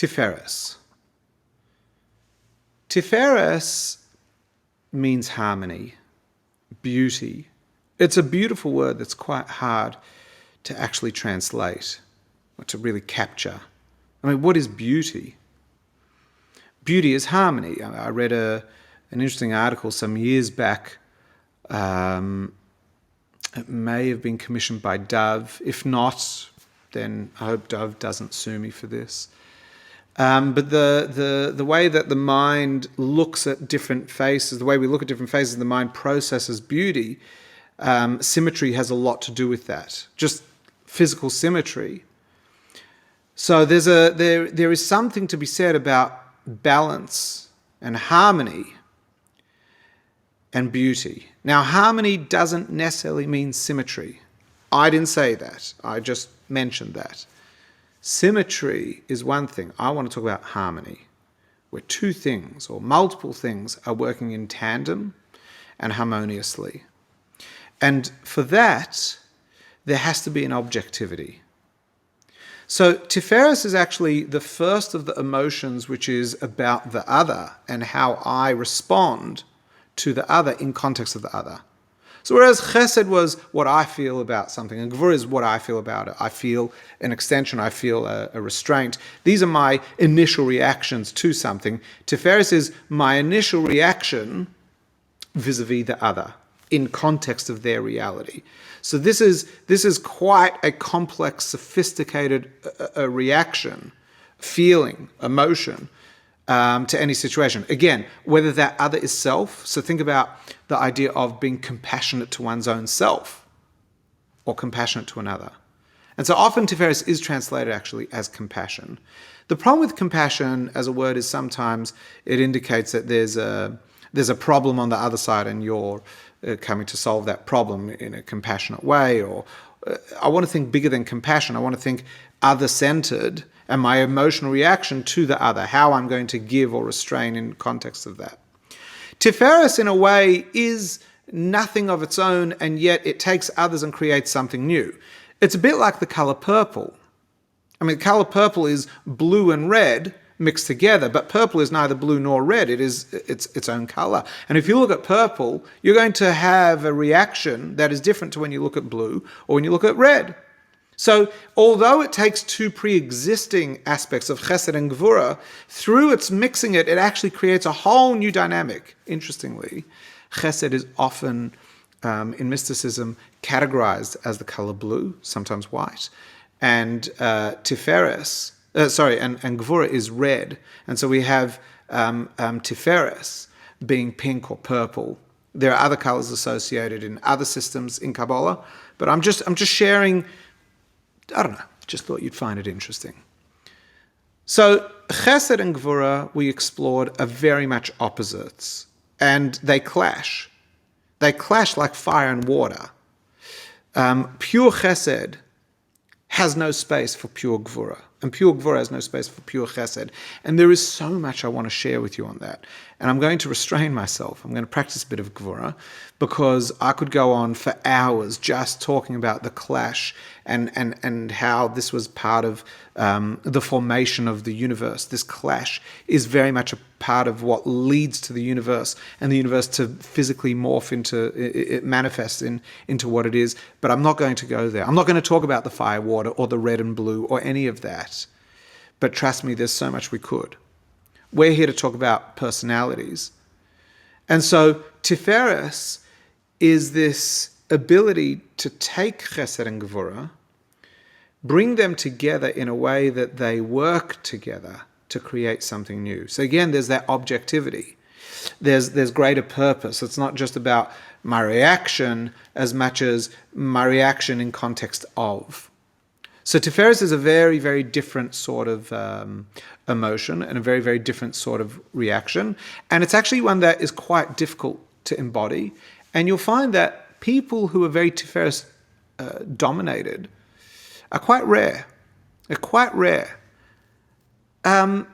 Tifferes. Tifferes means harmony, beauty. It's a beautiful word that's quite hard to actually translate or to really capture. I mean, what is beauty? Beauty is harmony. I read an interesting article some years back. It may have been commissioned by Dove. If not, then I hope Dove doesn't sue me for this. But the way that the mind looks at different faces, the way we look at different faces, the mind processes beauty. Symmetry has a lot to do with that. Just physical symmetry. So there is something to be said about balance and harmony and beauty. Now, harmony doesn't necessarily mean symmetry. I didn't say that. I just mentioned that. Symmetry is one thing. I want to talk about harmony, where two things or multiple things are working in tandem and harmoniously. And for that, there has to be an objectivity. So Tiferet is actually the first of the emotions which is about the other and how I respond to the other in context of the other. So whereas chesed was what I feel about something, and Gevurah is what I feel about it. I feel an extension, I feel a restraint. These are my initial reactions to something. Tiferet is my initial reaction vis-a-vis the other, in context of their reality. So this is quite a complex, sophisticated reaction, feeling, emotion to any situation. Again, whether that other is self, so think about the idea of being compassionate to one's own self or compassionate to another. And so often Tiferet is translated actually as compassion. The problem with compassion as a word is sometimes it indicates that there's a problem on the other side and you're coming to solve that problem in a compassionate way. Or I want to think bigger than compassion. I want to think other-centered and my emotional reaction to the other, how I'm going to give or restrain in context of that. Tiferet, in a way, is nothing of its own, and yet it takes others and creates something new. It's a bit like the color purple. I mean, the color purple is blue and red mixed together, but purple is neither blue nor red. It is its own color. And if you look at purple, you're going to have a reaction that is different to when you look at blue or when you look at red. So although it takes two pre-existing aspects of chesed and Gevurah, through its mixing it actually creates a whole new dynamic. Interestingly, chesed is often, in mysticism, categorized as the color blue, sometimes white, and Tiferet, and Gevurah is red. And so we have Tiferet being pink or purple. There are other colors associated in other systems in Kabbalah, but I'm just sharing. I don't know, just thought you'd find it interesting. So chesed and Gevurah, we explored, are very much opposites, and they clash. They clash like fire and water. Pure chesed has no space for pure Gevurah, and pure Gevurah has no space for pure chesed. And there is so much I want to share with you on that. And I'm going to restrain myself. I'm going to practice a bit of Gevurah because I could go on for hours just talking about the clash and how this was part of the formation of the universe. This clash is very much a part of what leads to the universe and the universe to physically morph into, it manifests into what it is. But I'm not going to go there. I'm not going to talk about the fire, water, or the red and blue, or any of that. But trust me, there's so much we could. We're here to talk about personalities. And so Tiferet is this ability to take chesed and Gevurah, bring them together in a way that they work together to create something new. So again, there's that objectivity. There's greater purpose. It's not just about my reaction as much as my reaction in context of. So Tiferet is a very, very different sort of emotion and a very, very different sort of reaction. And it's actually one that is quite difficult to embody. And you'll find that people who are very Tiferet dominated are quite rare. They're quite rare. The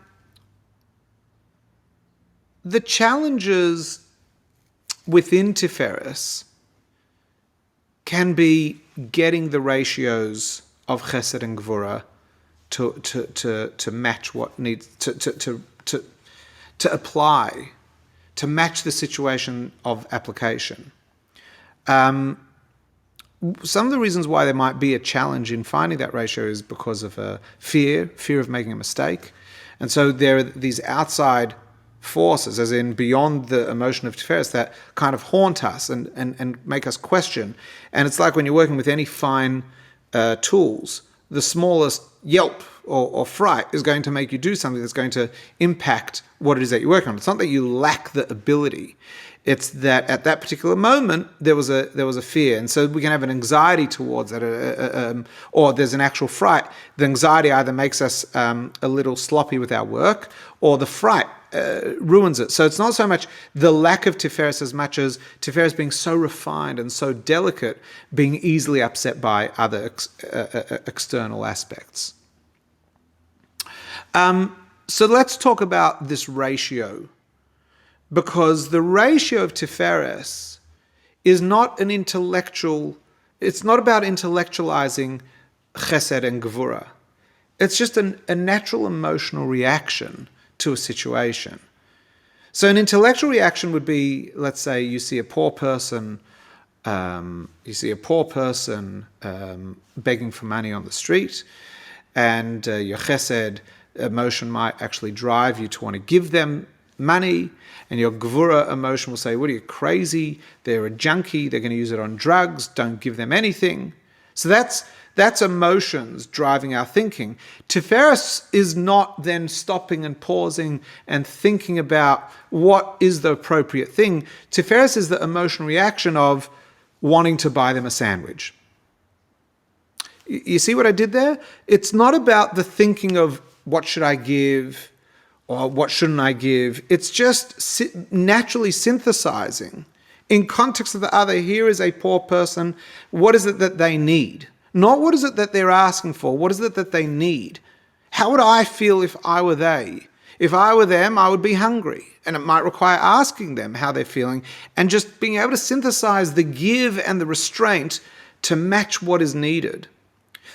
challenges within Tiferet can be getting the ratios of chesed and Gevurah to match what needs to apply, to match the situation of application. Some of the reasons why there might be a challenge in finding that ratio is because of fear of making a mistake. And so there are these outside forces, as in beyond the emotion of Tiferet, that kind of haunt us and make us question. And it's like when you're working with any fine tools, the smallest yelp or fright is going to make you do something that's going to impact what it is that you're working on. It's not that you lack the ability. It's that at that particular moment there was a fear, and so we can have an anxiety towards that, or there's an actual fright. The anxiety either makes us a little sloppy with our work, or the fright ruins it. So it's not so much the lack of Tiferet as much as Tiferet being so refined and so delicate, being easily upset by other external aspects. So let's talk about this ratio. Because the ratio of Tiferet is not an intellectual, it's not about intellectualizing chesed and Gevurah. It's just a natural emotional reaction to a situation. So an intellectual reaction would be, let's say you see a poor person, begging for money on the street, and your chesed emotion might actually drive you to want to give them money, and your Gevurah emotion will say, what are you, crazy? They're a junkie, they're going to use it on drugs, don't give them anything. So that's emotions driving our thinking. Tiferet is not then stopping and pausing and thinking about what is the appropriate thing. Tiferet is the emotional reaction of wanting to buy them a sandwich. You see what I did there? It's not about the thinking of what should I give, or what shouldn't I give? It's just naturally synthesizing. In context of the other, here is a poor person. What is it that they need? Not what is it that they're asking for. What is it that they need? How would I feel if I were they? If I were them, I would be hungry. And it might require asking them how they're feeling and just being able to synthesize the give and the restraint to match what is needed.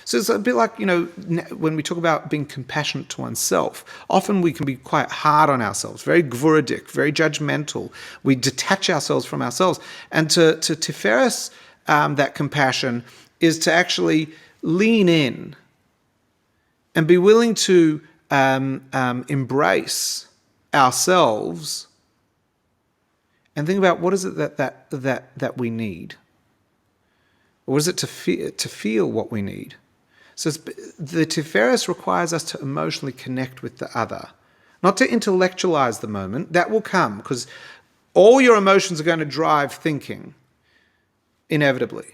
So it's a bit like, when we talk about being compassionate to oneself, often we can be quite hard on ourselves, very Gevurah, very judgmental. We detach ourselves from ourselves. And to Tiferet, that compassion is to actually lean in and be willing to embrace ourselves and think about what is it that we need. Or is it to feel what we need? So the Tiferet requires us to emotionally connect with the other, not to intellectualize the moment. That will come, because all your emotions are going to drive thinking, inevitably.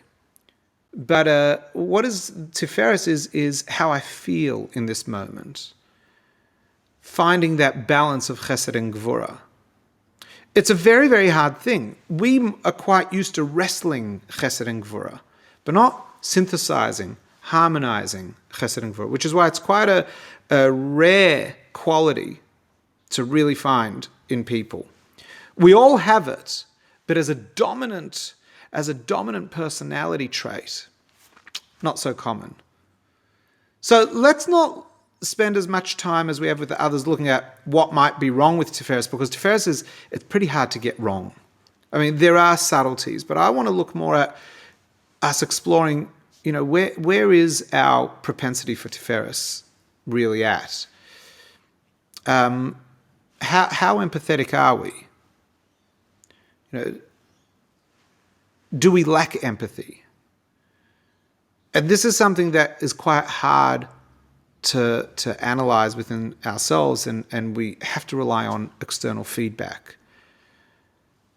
But what is Tiferet is how I feel in this moment. Finding that balance of chesed and Gevurah. It's a very, very hard thing. We are quite used to wrestling chesed and Gevurah, but not synthesizing, harmonizing chesed and Gevurah, which is why it's quite a rare quality to really find in people. We all have it, but as a dominant personality trait, not so common. So let's not spend as much time as we have with the others looking at what might be wrong with Tiferet, because Tiferet it's pretty hard to get wrong. I mean, there are subtleties, but I want to look more at us exploring, where is our propensity for Tiferet really at? How empathetic are we? Do we lack empathy? And this is something that is quite hard to analyze within ourselves, and we have to rely on external feedback.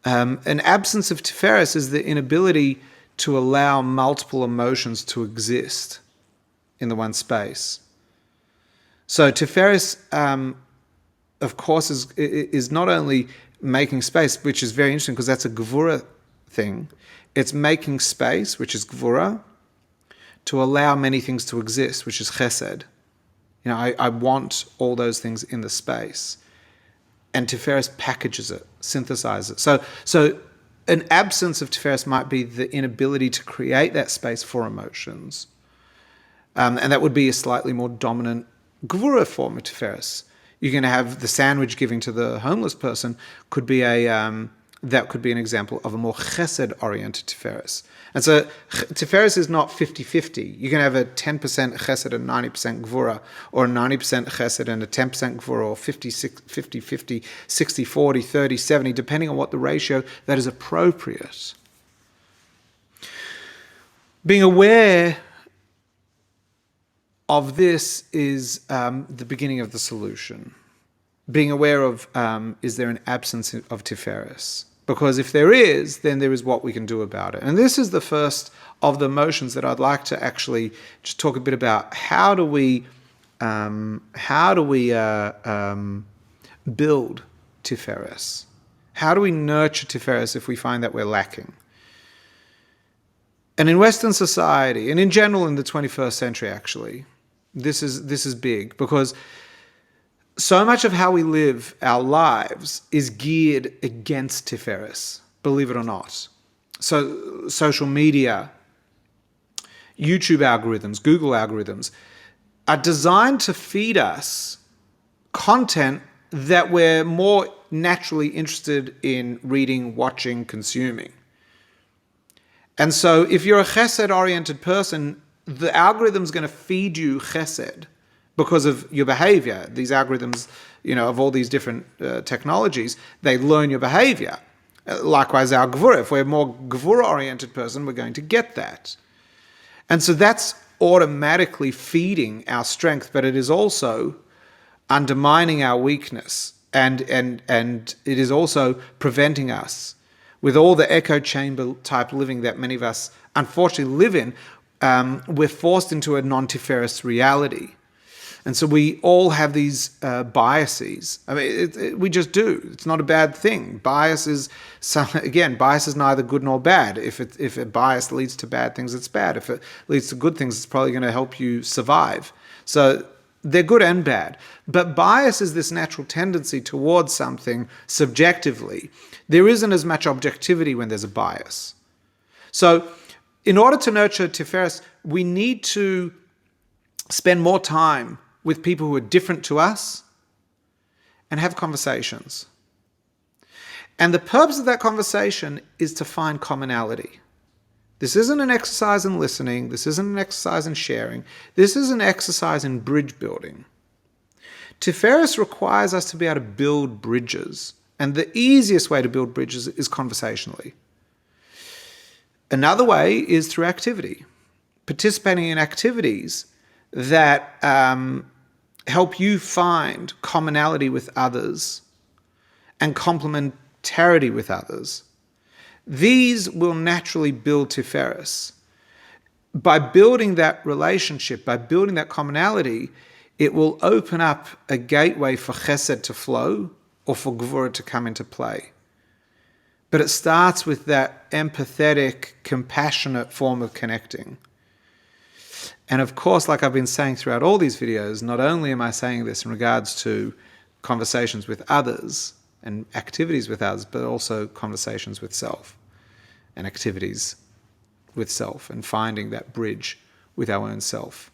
An absence of Tiferet is the inability to allow multiple emotions to exist in the one space. So Tiferet, of course, is not only making space, which is very interesting because that's a Gevurah thing. It's making space, which is Gevurah, to allow many things to exist, which is chesed. I want all those things in the space. And Tiferet packages it, synthesizes it. So an absence of Tiferet might be the inability to create that space for emotions. And that would be a slightly more dominant Gevurah form of Tifferes. You're going to have the sandwich giving to the homeless person could be that could be an example of a more chesed-oriented Tifferes. And so Tifferes is not 50-50. You can have a 10% chesed and 90% Gevurah, or a 90% chesed and a 10% Gevurah, or 50-50, 60-40, 30-70, depending on what the ratio that is appropriate. Being aware of this is the beginning of the solution. Being aware of, is there an absence of Tifferes? Because if there is, then there is what we can do about it. And this is the first of the motions that I'd like to actually just talk a bit about. How do we build Tifferes? How do we nurture Tifferes if we find that we're lacking? And in Western society, and in general in the 21st century actually, this is big, because so much of how we live our lives is geared against Tifferes, believe it or not. So social media, YouTube algorithms, Google algorithms are designed to feed us content that we're more naturally interested in reading, watching, consuming. And so if you're a chesed-oriented person, the algorithm's going to feed you chesed because of your behavior. These algorithms, of all these different technologies, they learn your behavior. Likewise, our Gevurah. If we're a more Gevurah-oriented person, we're going to get that. And so that's automatically feeding our strength, but it is also undermining our weakness. And it is also preventing us, with all the echo chamber type living that many of us unfortunately live in, we're forced into a non-Tifferes reality. And so we all have these biases. I mean, we just do. It's not a bad thing. Bias is neither good nor bad. If a bias leads to bad things, it's bad. If it leads to good things, it's probably going to help you survive. So they're good and bad. But bias is this natural tendency towards something subjectively. There isn't as much objectivity when there's a bias. So in order to nurture Tifferes, we need to spend more time with people who are different to us and have conversations. And the purpose of that conversation is to find commonality. This isn't an exercise in listening. This isn't an exercise in sharing. This is an exercise in bridge building. Tifferes requires us to be able to build bridges. And the easiest way to build bridges is conversationally. Another way is through activity. Participating in activities that help you find commonality with others and complementarity with others. These will naturally build Tifferes. By building that relationship, by building that commonality, it will open up a gateway for chesed to flow or for Gevurah to come into play. But it starts with that empathetic, compassionate form of connecting. And of course, like I've been saying throughout all these videos, not only am I saying this in regards to conversations with others and activities with others, but also conversations with self and activities with self and finding that bridge with our own self.